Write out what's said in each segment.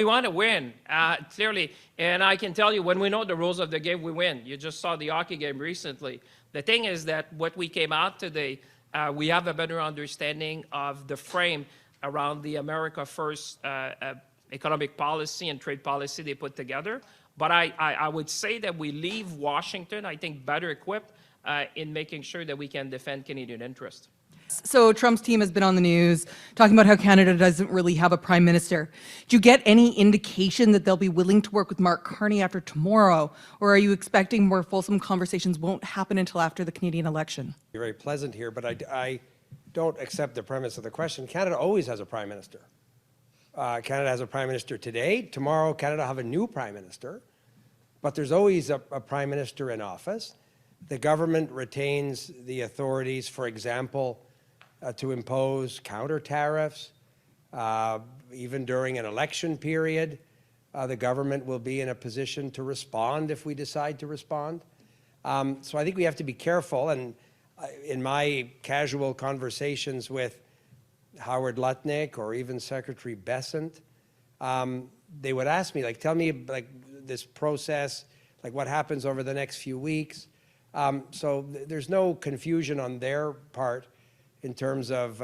We want to win, clearly. And I can tell you, when we know the rules of the game, we win. You just saw the hockey game recently. The thing is that what we came out today, we have a better understanding of the frame around the America First economic policy and trade policy they put together. But I would say that we leave Washington, I think, better equipped in making sure that we can defend Canadian interests. So Trump's team has been on the news talking about how Canada doesn't really have a prime minister. Do you get any indication that they'll be willing to work with Mark Carney after tomorrow? Or are you expecting more fulsome conversations won't happen until after the Canadian election? You're very pleasant here, but I don't accept the premise of the question. Canada always has a prime minister. Canada has a prime minister today. Tomorrow, Canada will have a new prime minister. But there's always a prime minister in office. The government retains the authorities, for example, to impose counter-tariffs. Even during an election period, the government will be in a position to respond if we decide to respond. So I think we have to be careful. And in my casual conversations with Howard Lutnick or even Secretary Bessent, they would ask me, like, tell me, like, this process, like what happens over the next few weeks. So there's no confusion on their part in terms of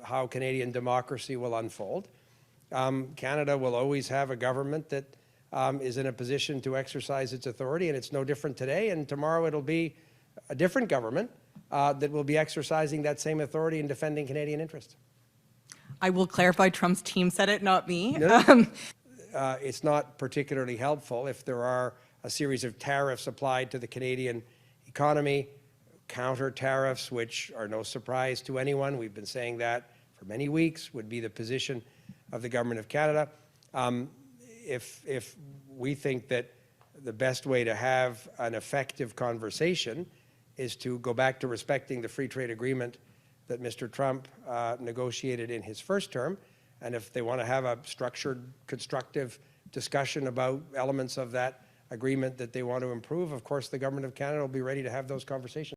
how Canadian democracy will unfold. Canada will always have a government that is in a position to exercise its authority, and it's no different today. And tomorrow it'll be a different government that will be exercising that same authority in defending Canadian interests. I will clarify, Trump's team said it, not me. No. It's not particularly helpful if there are a series of tariffs applied to the Canadian economy, counter-tariffs, which are no surprise to anyone. We've been saying that for many weeks, would be the position of the Government of Canada. If we think that the best way to have an effective conversation is to go back to respecting the free trade agreement that Mr. Trump negotiated in his first term, and if they want to have a structured, constructive discussion about elements of that agreement that they want to improve, of course, the Government of Canada will be ready to have those conversations.